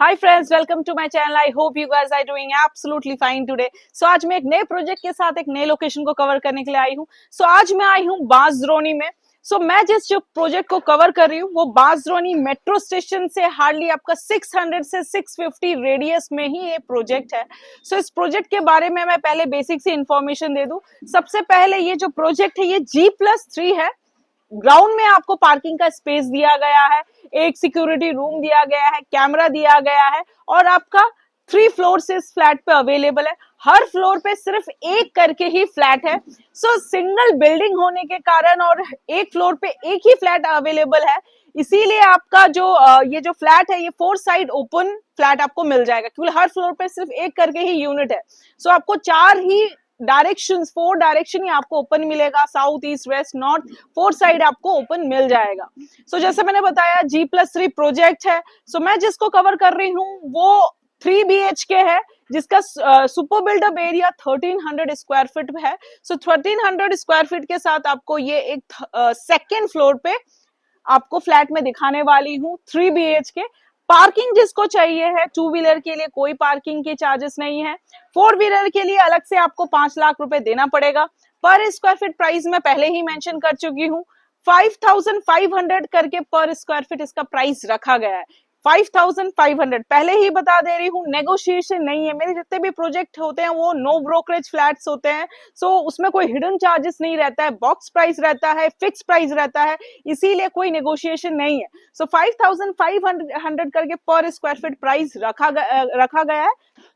Hi friends, welcome to my channel. I hope you guys are doing absolutely fine today. So आज मैं एक नए project के साथ एक नए लोकेशन को कवर करने के लिए आई हूँ। सो आज मैं आई हूँ बांसद्रोणी में। मैं जिस जो प्रोजेक्ट को कवर कर रही हूँ वो बांसद्रोणी मेट्रो स्टेशन से हार्डली आपका 600 से 650 रेडियस में ही ये प्रोजेक्ट है। इस प्रोजेक्ट के बारे में मैं पहले बेसिक सी इंफॉर्मेशन दे दूं। सबसे पहले ये जो प्रोजेक्ट है ये G+3 है। ग्राउंड में आपको पार्किंग का स्पेस दिया गया है, एक सिक्योरिटी रूम दिया गया है, कैमरा दिया गया है और आपका 3 फ्लोर से इस फ्लैट पे अवेलेबल है। हर फ्लोर पे सिर्फ एक करके ही फ्लैट है। सिंगल बिल्डिंग होने के कारण और एक फ्लोर पे एक ही फ्लैट अवेलेबल है, इसीलिए आपका जो ये जो फ्लैट है ये 4 साइड ओपन फ्लैट आपको मिल जाएगा, क्योंकि हर फ्लोर पे सिर्फ एक करके ही यूनिट है। आपको 4 डायरेक्शन ही आपको ओपन मिलेगा, south, east, west, north, 4 side आपको ओपन मिल जाएगा। जैसे मैंने बताया G+3 प्रोजेक्ट है। मैं जिसको कवर कर रही हूँ वो 3 BHK है, जिसका super buildup area 1300 square feet है। 1300 स्क्वायर फीट के साथ आपको ये एक सेकेंड फ्लोर पे आपको फ्लैट में दिखाने वाली हूँ। 3 BHK पार्किंग जिसको चाहिए है, 2 व्हीलर के लिए कोई पार्किंग के चार्जेस नहीं है। 4 व्हीलर के लिए अलग से आपको 5 लाख रुपए देना पड़ेगा। पर स्क्वायर फीट प्राइस मैं पहले ही मेंशन कर चुकी हूँ, 5500 करके पर स्क्वायर फीट इसका प्राइस रखा गया है। 5500 पहले ही बता दे रही हूँ, नेगोशिएशन नहीं है। मेरे जितने भी प्रोजेक्ट होते हैं वो नो ब्रोकरेज फ्लैट्स होते हैं। उसमें कोई हिडन चार्जेस नहीं रहता है, बॉक्स प्राइस रहता है, फिक्स प्राइस रहता है, इसीलिए कोई नेगोशिएशन नहीं है। 5500 करके पर स्क्वायर फीट प्राइस रखा गया है।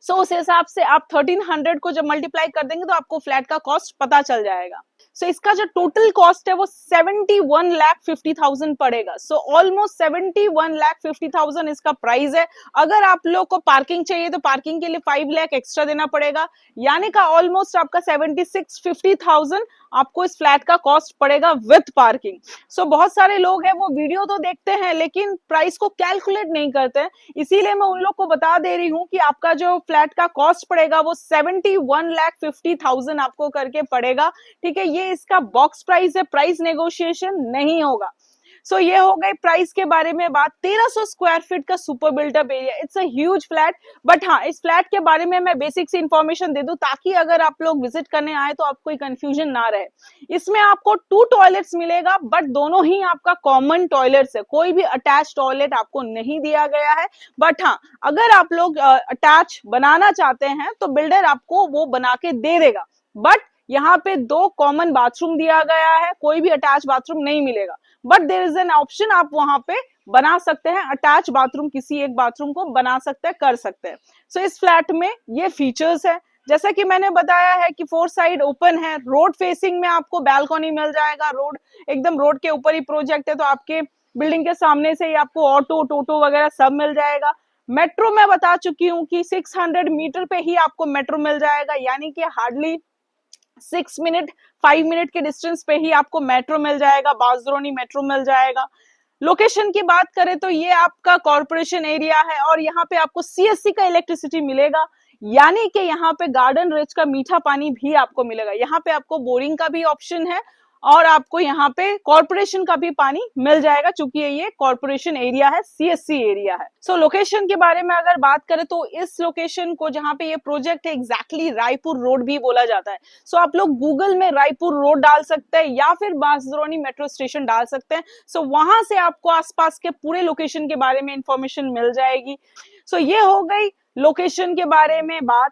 उस हिसाब से आप 1300 को जब मल्टीप्लाई कर देंगे तो आपको फ्लैट का कॉस्ट पता चल जाएगा। इसका जो टोटल कॉस्ट है वो 71,50,000 पड़ेगा। ऑलमोस्ट 71,50,000 इसका प्राइस है। अगर आप लोग को पार्किंग चाहिए तो पार्किंग के लिए 5 लाख एक्स्ट्रा देना पड़ेगा, यानी का ऑलमोस्ट आपका 76,50,000 आपको इस फ्लैट का कॉस्ट पड़ेगा विथ पार्किंग। बहुत सारे लोग हैं वो वीडियो तो देखते हैं लेकिन प्राइस को कैलकुलेट नहीं करते हैं, इसीलिए मैं उन लोग को बता दे रही हूँ कि आपका जो फ्लैट का कॉस्ट पड़ेगा वो 71,50,000 आपको करके पड़ेगा। ठीक है, ये इसका बॉक्स प्राइस है, प्राइस नेगोशिएशन नहीं होगा। ये हो गई प्राइस के बारे में बात। 1300 स्क्वायर फीट का super buildup area, it's a huge flat. But हाँ, इस फ्लैट के बारे में मैं बेसिक सी इंफॉर्मेशन दे दूं ताकि अगर आप लोग विजिट करने आए तो आपको कोई कंफ्यूजन ना रहे। इसमें आपको 2 टॉयलेट्स मिलेगा, बट दोनों ही आपका कॉमन टॉयलेट्स है, कोई भी अटैच टॉयलेट आपको नहीं दिया गया है। बट हाँ, अगर आप लोग अटैच बनाना चाहते हैं तो बिल्डर आपको वो बना के दे देगा। बट यहाँ पे 2 कॉमन बाथरूम दिया गया है, कोई भी अटैच बाथरूम नहीं मिलेगा। But there is an option, आप वहां पे बना सकते हैं अटैच बाथरूम, किसी एक बाथरूम को बना सकते हैं, कर सकते हैं। इस फ्लैट में ये फीचर्स है। जैसा कि मैंने बताया है कि 4 साइड ओपन है, रोड फेसिंग में आपको बैल्कनी मिल जाएगा। रोड एकदम रोड के ऊपर ही प्रोजेक्ट है, तो आपके बिल्डिंग के सामने से ही आपको ऑटो, टोटो वगैरह सब मिल जाएगा। मेट्रो मैं बता चुकी हूँ कि 600 मीटर पे ही आपको मेट्रो मिल जाएगा, यानी कि हार्डली 5 मिनट के डिस्टेंस पे ही आपको मेट्रो मिल जाएगा, बांसद्रोणी मेट्रो मिल जाएगा। लोकेशन की बात करें तो ये आपका कॉर्पोरेशन एरिया है और यहाँ पे आपको CSC का इलेक्ट्रिसिटी मिलेगा, यानी कि यहाँ पे गार्डन रिच का मीठा पानी भी आपको मिलेगा। यहाँ पे आपको बोरिंग का भी ऑप्शन है और आपको यहाँ पे कॉर्पोरेशन का भी पानी मिल जाएगा, चूंकि ये कॉर्पोरेशन एरिया है, CSC एरिया है। लोकेशन के बारे में अगर बात करें तो इस लोकेशन को जहाँ पे ये प्रोजेक्ट है एग्जैक्टली रायपुर रोड भी बोला जाता है। आप लोग गूगल में रायपुर रोड डाल सकते हैं या फिर बांसद्रोणी मेट्रो स्टेशन डाल सकते हैं। वहां से आपको आसपास के पूरे लोकेशन के बारे में इंफॉर्मेशन मिल जाएगी। ये हो गई लोकेशन के बारे में बात।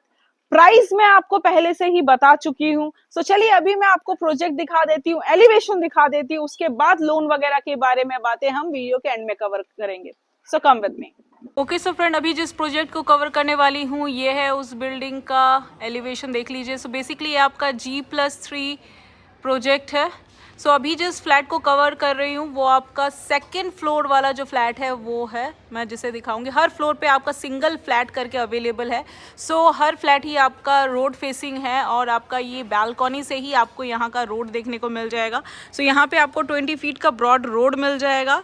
प्राइस मैं आपको पहले से ही बता चुकी हूँ। चलिए अभी मैं आपको प्रोजेक्ट दिखा देती हूँ, एलिवेशन दिखा देती हूँ, उसके बाद लोन वगैरह के बारे में बातें हम वीडियो के एंड में कवर करेंगे। Come with me. Okay friend, अभी जिस प्रोजेक्ट को कवर करने वाली हूँ ये है उस बिल्डिंग का एलिवेशन, देख लीजिए। बेसिकली ये आपका G+3 प्रोजेक्ट है। अभी जिस फ्लैट को कवर कर रही हूँ वो आपका 2nd फ्लोर वाला जो फ्लैट है वो है, मैं जिसे दिखाऊंगी। हर फ्लोर पे आपका सिंगल फ्लैट करके अवेलेबल है। हर फ्लैट ही आपका रोड फेसिंग है और आपका ये बालकनी से ही आपको यहाँ का रोड देखने को मिल जाएगा। यहाँ पे आपको 20 फीट का ब्रॉड रोड मिल जाएगा।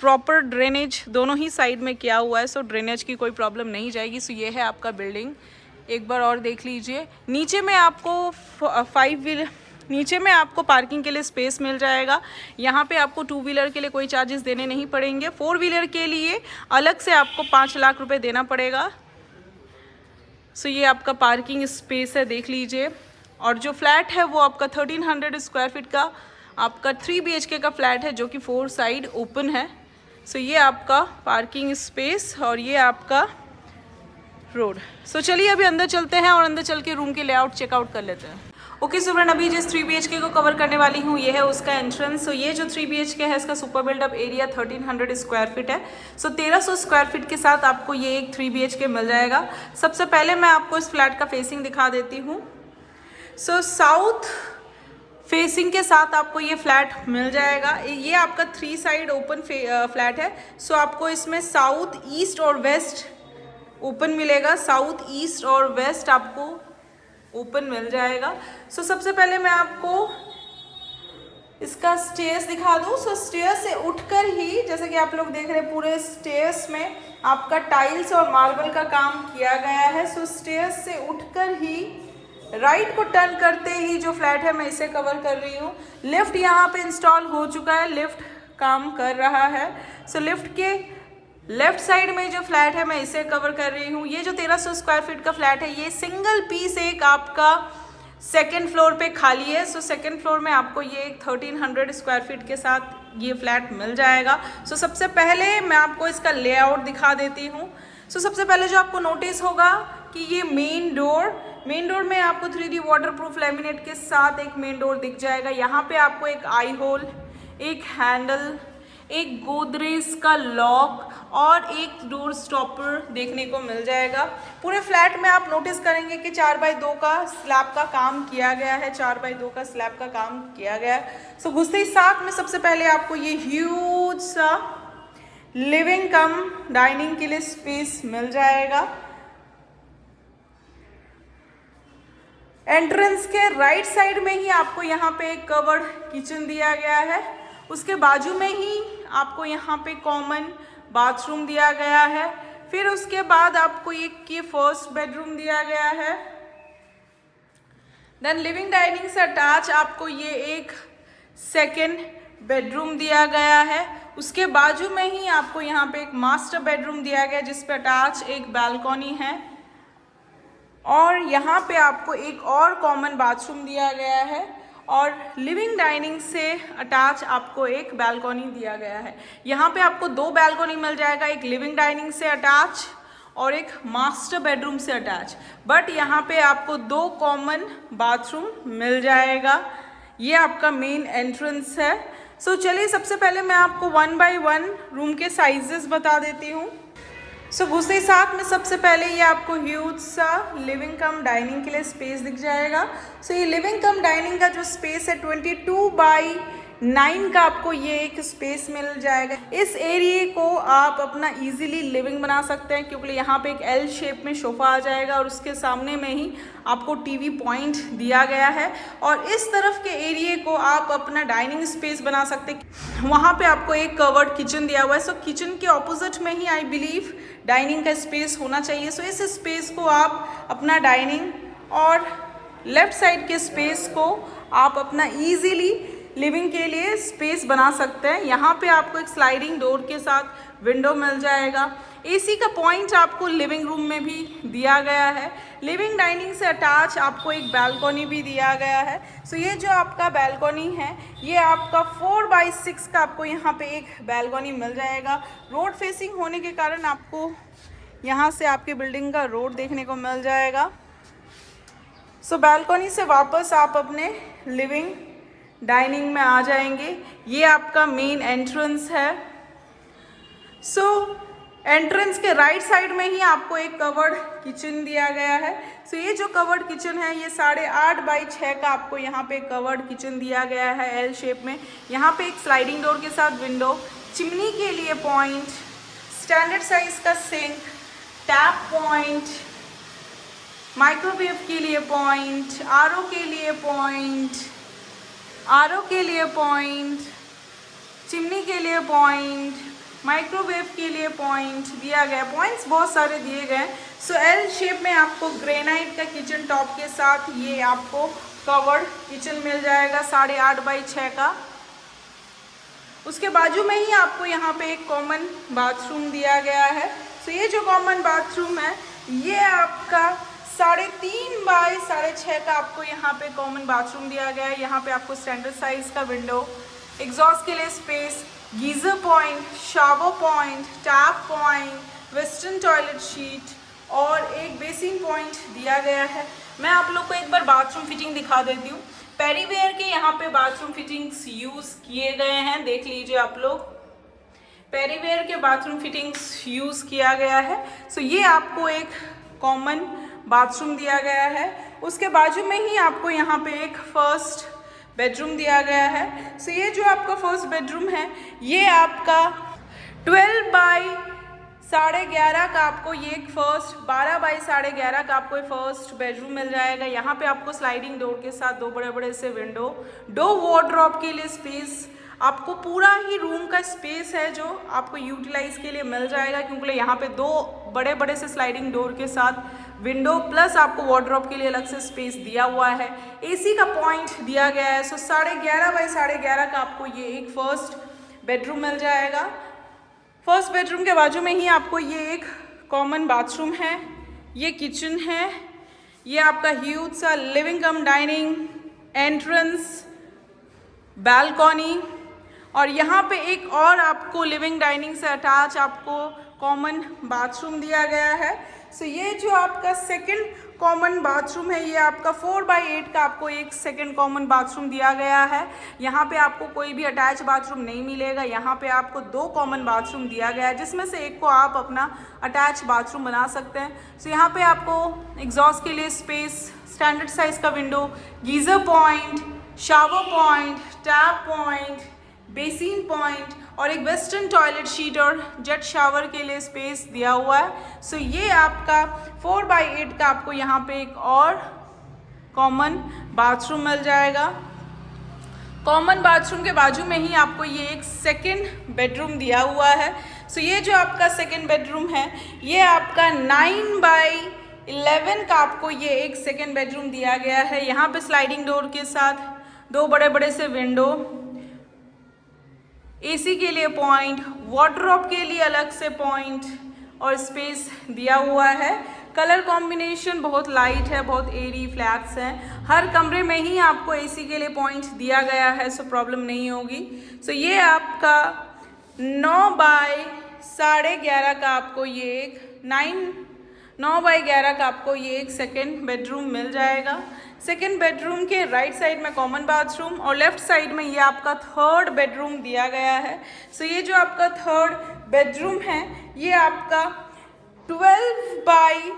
प्रॉपर ड्रेनेज दोनों ही साइड में किया हुआ है, ड्रेनेज की कोई प्रॉब्लम नहीं जाएगी। ये है आपका बिल्डिंग, एक बार और देख लीजिए। नीचे में आपको नीचे में आपको पार्किंग के लिए स्पेस मिल जाएगा। यहाँ पे आपको 2 व्हीलर के लिए कोई चार्जेस देने नहीं पड़ेंगे। 4 व्हीलर के लिए अलग से आपको 5 लाख रुपए देना पड़ेगा। सो ये आपका पार्किंग स्पेस है, देख लीजिए। और जो फ्लैट है वो आपका 1300 स्क्वायर फीट का आपका 3 BHK का फ्लैट है, जो कि 4 साइड ओपन है। सो ये आपका पार्किंग स्पेस और ये आपका रोड। सो चलिए अभी अंदर चलते हैं और अंदर चल के रूम के लेआउट चेकआउट कर लेते हैं। ओके सो फ्रेंड, अभी जिस 3 BHK को कवर करने वाली हूँ ये है उसका एंट्रेंस। सो ये जो 3 BHK है इसका super buildup area 1300 square feet है। सो 1300 स्क्वायर फीट के साथ आपको ये एक 3 BHK मिल जाएगा। सबसे पहले मैं आपको इस फ्लैट का फेसिंग दिखा देती हूँ। सो साउथ फेसिंग के साथ आपको ये फ्लैट मिल जाएगा। ये आपका 3 साइड ओपन फ्लैट है। सो आपको इसमें साउथ, ईस्ट और वेस्ट ओपन मिलेगा। साउथ, ईस्ट और वेस्ट आपको ओपन मिल जाएगा। सो सबसे पहले मैं आपको इसका स्टेयर्स दिखा दूँ। सो स्टेयर्स से उठकर ही, जैसे कि आप लोग देख रहे हैं, पूरे स्टेयर्स में आपका टाइल्स और मार्बल का काम किया गया है। सो स्टेयर्स से उठकर ही राइट को टर्न करते ही जो फ्लैट है मैं इसे कवर कर रही हूँ। लिफ्ट यहाँ पे इंस्टॉल हो चुका है, लिफ्ट काम कर रहा है। सो लिफ्ट के लेफ्ट साइड में जो फ्लैट है मैं इसे कवर कर रही हूँ। ये जो 1300 स्क्वायर फीट का फ्लैट है ये सिंगल पीस एक आपका सेकेंड फ्लोर पे खाली है। सो सेकेंड फ्लोर में आपको ये एक 1300 स्क्वायर फीट के साथ ये फ्लैट मिल जाएगा। सो सबसे पहले मैं आपको इसका लेआउट दिखा देती हूँ। सो सबसे पहले जो आपको नोटिस होगा कि ये मेन डोर में आपको 3D वाटरप्रूफ लैमिनेट के साथ एक मेन डोर दिख जाएगा। यहाँ पे आपको एक आई होल, एक हैंडल, एक गोदरेज का लॉक और एक डोर स्टॉपर देखने को मिल जाएगा। पूरे फ्लैट में आप नोटिस करेंगे कि 4x2 का स्लैब का काम किया गया है। 4x2 का स्लैब का काम किया गया है। सो घुसते ही साथ में सबसे पहले आपको ये ह्यूज सा लिविंग कम डाइनिंग के लिए स्पेस मिल जाएगा। एंट्रेंस के राइट साइड में ही आपको यहाँ पे एक कवर्ड किचन दिया गया है। उसके बाजू में ही आपको यहाँ पे कॉमन बाथरूम दिया गया है। फिर उसके बाद आपको एक ये फर्स्ट बेडरूम दिया गया है। देन लिविंग डाइनिंग से अटैच आपको ये एक सेकेंड बेडरूम दिया गया है। उसके बाजू में ही आपको यहाँ पे एक मास्टर बेडरूम दिया गया है जिस पे अटैच एक बालकनी है। और यहाँ पे आपको एक और कॉमन बाथरूम दिया गया है और लिविंग डाइनिंग से अटैच आपको एक बालकनी दिया गया है। यहाँ पे आपको 2 बालकनी मिल जाएगा, एक लिविंग डाइनिंग से अटैच और एक मास्टर बेडरूम से अटैच। बट यहाँ पे आपको 2 कॉमन बाथरूम मिल जाएगा। ये आपका मेन एंट्रेंस है। सो चलिए सबसे पहले मैं आपको 1 बाय 1 रूम के साइजेस बता देती हूँ। सो घुसते ही साथ में सबसे पहले ये आपको ह्यूज सा लिविंग कम डाइनिंग के लिए स्पेस दिख जाएगा। सो ये लिविंग कम डाइनिंग का जो स्पेस है 22x9 का आपको ये एक स्पेस मिल जाएगा। इस एरिया को आप अपना इजीली लिविंग बना सकते हैं क्योंकि यहाँ पे एक एल शेप में सोफा आ जाएगा और उसके सामने में ही आपको टीवी पॉइंट दिया गया है। और इस तरफ के एरिया को आप अपना डाइनिंग स्पेस बना सकते हैं। वहाँ पे आपको एक कवर्ड किचन दिया हुआ है। सो किचन के ऑपोजिट में ही आई बिलीव डाइनिंग का स्पेस होना चाहिए। सो इस स्पेस को आप अपना डाइनिंग और लेफ्ट साइड के स्पेस को आप अपना इजीली लिविंग के लिए स्पेस बना सकते हैं। यहाँ पे आपको एक स्लाइडिंग डोर के साथ विंडो मिल जाएगा। एसी का पॉइंट आपको लिविंग रूम में भी दिया गया है। लिविंग डाइनिंग से अटैच आपको एक बालकनी भी दिया गया है। सो ये जो आपका बालकनी है ये आपका 4x6 का आपको यहाँ पे एक बालकनी मिल जाएगा। रोड फेसिंग होने के कारण आपको यहाँ से आपकी बिल्डिंग का रोड देखने को मिल जाएगा। सो बालकनी से वापस आप अपने लिविंग डाइनिंग में आ जाएंगे। ये आपका मेन एंट्रेंस है। सो एंट्रेंस के राइट साइड में ही आपको एक कवर्ड किचन दिया गया है। सो ये जो कवर्ड किचन है ये 8.5x6 का आपको यहाँ पे कवर्ड किचन दिया गया है एल शेप में। यहाँ पे एक स्लाइडिंग डोर के साथ विंडो, चिमनी के लिए पॉइंट, स्टैंडर्ड साइज का सिंक, टैप पॉइंट, माइक्रोवेव के लिए पॉइंट, आरओ के लिए पॉइंट, आरओ के लिए पॉइंट, चिमनी के लिए पॉइंट, माइक्रोवेव के लिए पॉइंट दिया गया। पॉइंट्स बहुत सारे दिए गए। सो एल शेप में आपको ग्रेनाइट का किचन टॉप के साथ ये आपको कवर्ड किचन मिल जाएगा 8.5 बाई 6 का। उसके बाजू में ही आपको यहाँ पे एक कॉमन बाथरूम दिया गया है। तो ये जो कॉमन बाथरूम है ये आपका 3.5 बाई 6.5 का आपको यहाँ पे कॉमन बाथरूम दिया गया है। यहाँ पे आपको स्टैंडर्ड साइज का विंडो, एग्जॉस्ट के लिए space, geyser point, shower point, tap point, western toilet sheet और एक बेसिन पॉइंट दिया गया है। मैं आप लोग को एक बार बाथरूम फिटिंग दिखा देती हूँ। पेरीवेयर के यहाँ पे बाथरूम फिटिंग्स यूज किए गए हैं, देख लीजिए आप लोग। पेरीवेयर के बाथरूम फिटिंग्स यूज किया गया है। सो ये आपको एक कॉमन बाथरूम दिया गया है। उसके बाजू में ही आपको यहाँ पे एक फर्स्ट बेडरूम दिया गया है। सो ये जो आपका फर्स्ट बेडरूम है ये आपका 12 बाई 11.5 का आपको ये एक फर्स्ट 12 बाई 11.5 का आपको फर्स्ट बेडरूम मिल जाएगा। यहाँ पे आपको स्लाइडिंग डोर के साथ 2 बड़े बड़े से विंडो, 2 वार्डरोब के लिए स्पेस, आपको पूरा ही रूम का स्पेस है जो आपको यूटिलाइज के लिए मिल जाएगा, क्योंकि यहाँ पे 2 बड़े बड़े से स्लाइडिंग डोर के साथ विंडो प्लस आपको वार्डरोब के लिए अलग से स्पेस दिया हुआ है। एसी का पॉइंट दिया गया है। सो 11.5 बाई 11.5 का आपको ये एक फर्स्ट बेडरूम मिल जाएगा। फर्स्ट बेडरूम के बाजू में ही आपको ये एक कॉमन बाथरूम है, ये किचन है, ये आपका ह्यूज सा लिविंग कम डाइनिंग, एंट्रेंस, बालकनी और यहाँ पे एक और आपको लिविंग डाइनिंग से अटैच आपको कॉमन बाथरूम दिया गया है। सो ये जो आपका सेकंड कॉमन बाथरूम है ये आपका 4 बाई 8 का आपको एक सेकंड कॉमन बाथरूम दिया गया है। यहाँ पे आपको कोई भी अटैच बाथरूम नहीं मिलेगा। यहाँ पे आपको 2 कॉमन बाथरूम दिया गया है जिसमें से एक को आप अपना अटैच बाथरूम बना सकते हैं। सो यहाँ पे आपको एग्जॉस्ट के लिए स्पेस, स्टैंडर्ड साइज का window, geyser point, shower point, tap point, basin point और एक वेस्टर्न टॉयलेट शीट और जेट शावर के लिए स्पेस दिया हुआ है। सो ये आपका 4 बाई 8 का आपको यहाँ पे एक और कॉमन बाथरूम मिल जाएगा। कॉमन बाथरूम के बाजू में ही आपको ये एक सेकंड बेडरूम दिया हुआ है। सो ये जो आपका सेकंड बेडरूम है ये आपका 9 बाई 11 का आपको ये एक सेकंड बेडरूम दिया गया है। यहाँ पे स्लाइडिंग डोर के साथ 2 बड़े बड़े से विंडो, एसी के लिए पॉइंट, वार्डरोब के लिए अलग से पॉइंट और स्पेस दिया हुआ है। कलर कॉम्बिनेशन बहुत लाइट है, बहुत एरी फ्लैट्स हैं। हर कमरे में ही आपको एसी के लिए पॉइंट दिया गया है, सो प्रॉब्लम नहीं होगी। सो ये आपका 9 बाई 11.5 का आपको ये एक 9 बाई 11 का आपको ये एक सेकेंड बेडरूम मिल जाएगा। सेकेंड बेडरूम के राइट साइड में कॉमन बाथरूम और लेफ्ट साइड में ये आपका थर्ड बेडरूम दिया गया है। सो ये जो आपका थर्ड बेडरूम है ये आपका 12 बाई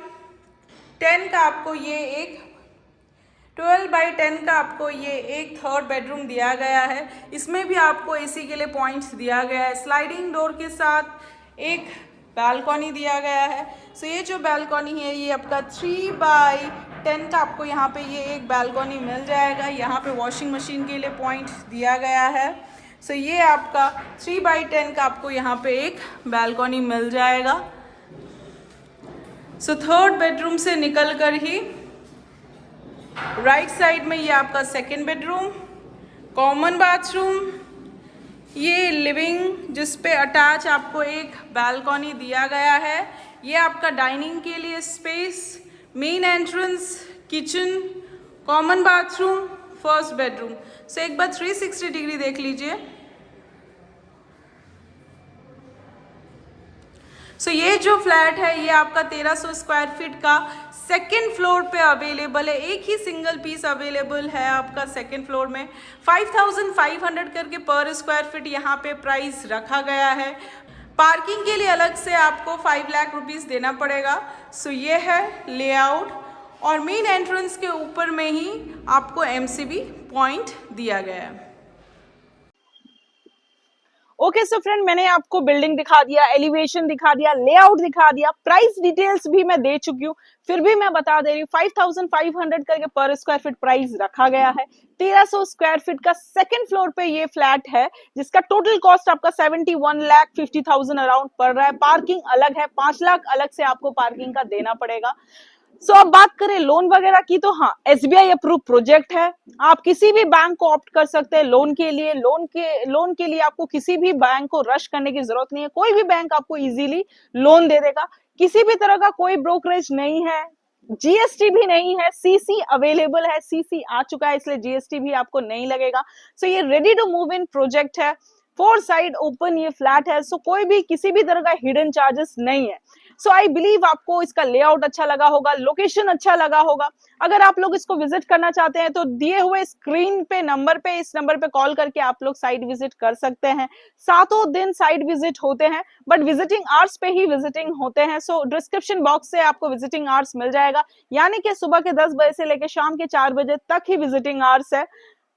10 का आपको ये एक 12 बाई 10 का आपको ये एक थर्ड बेडरूम दिया गया है। इसमें भी आपको एसी के लिए पॉइंट्स दिया गया है। स्लाइडिंग डोर के साथ एक बालकनी दिया गया है। सो ये जो बालकनी है ये आपका 3 बाई 10 का आपको यहाँ पे ये एक बालकनी मिल जाएगा। यहाँ पे वॉशिंग मशीन के लिए पॉइंट दिया गया है। सो ये आपका 3 बाई 10 का आपको यहाँ पे एक बालकनी मिल जाएगा। सो थर्ड बेडरूम से निकल कर ही राइट साइड में ये आपका सेकेंड बेडरूम, कॉमन बाथरूम, ये लिविंग जिस पे अटैच आपको एक बालकनी दिया गया है, ये आपका डाइनिंग के लिए space, main entrance, kitchen, common bathroom, first bedroom. So एक बार 360 डिग्री देख लीजिए। सो ये जो फ्लैट है ये आपका 1300 स्क्वायर फीट का सेकेंड फ्लोर पे अवेलेबल है। एक ही सिंगल पीस अवेलेबल है आपका सेकेंड फ्लोर में। 5500 करके पर स्क्वायर फीट यहाँ पे प्राइस रखा गया है। पार्किंग के लिए अलग से आपको 5 लाख रुपीस देना पड़ेगा। सो ये है लेआउट और मेन एंट्रेंस के ऊपर में ही आपको एमसीबी पॉइंट दिया गया है। ओके सो फ्रेंड, मैंने आपको बिल्डिंग दिखा दिया, एलिवेशन दिखा दिया, लेआउट दिखा दिया, प्राइस डिटेल्स भी मैं दे चुकी हूँ। फिर भी मैं बता दे रही हूँ 5500 करके पर स्क्वायर फीट प्राइस रखा गया है। 1300 स्क्वायर फीट का सेकंड फ्लोर पे ये फ्लैट है जिसका टोटल कॉस्ट आपका 71,50,000 अराउंड पड़ रहा है। पार्किंग अलग है, 5 लाख अलग से आपको पार्किंग का देना पड़ेगा। सो अब बात करें लोन वगैरह की, तो हाँ, एसबीआई अप्रूव प्रोजेक्ट है। आप किसी भी बैंक को ऑप्ट कर सकते हैं लोन के लिए। लोन के लिए आपको किसी भी बैंक को रश करने की जरूरत नहीं है, कोई भी बैंक आपको इजीली लोन दे देगा। किसी भी तरह का कोई ब्रोकरेज नहीं है, जीएसटी भी नहीं है, सीसी अवेलेबल है, सीसी आ चुका है, इसलिए जीएसटी भी आपको नहीं लगेगा। सो ये ready to move in project है, 4 साइड ओपन ये फ्लैट है। सो कोई भी किसी भी तरह का हिडन चार्जेस नहीं है। सो आई बिलीव आपको इसका लेआउट अच्छा लगा होगा, लोकेशन अच्छा लगा होगा। अगर आप लोग इसको विजिट करना चाहते हैं तो दिए हुए स्क्रीन पे नंबर पे, इस नंबर पे कॉल करके आप लोग साइट विजिट कर सकते हैं। 7 दिन साइट विजिट होते हैं, बट विजिटिंग आवर्स पे ही विजिटिंग होते हैं। सो डिस्क्रिप्शन बॉक्स से आपको विजिटिंग आवर्स मिल जाएगा, यानी कि सुबह के 10 बजे से लेकर शाम के 4 बजे तक ही विजिटिंग आवर्स है।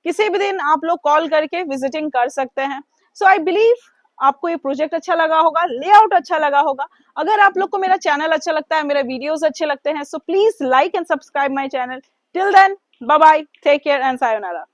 किसी भी दिन आप लोग कॉल करके विजिटिंग कर सकते हैं। सो आई बिलीव आपको ये प्रोजेक्ट अच्छा लगा होगा, लेआउट अच्छा लगा होगा। अगर आप लोग को मेरा चैनल अच्छा लगता है, मेरे वीडियोस अच्छे लगते हैं, so please like and subscribe my channel. Till then, bye bye, take care and sayonara.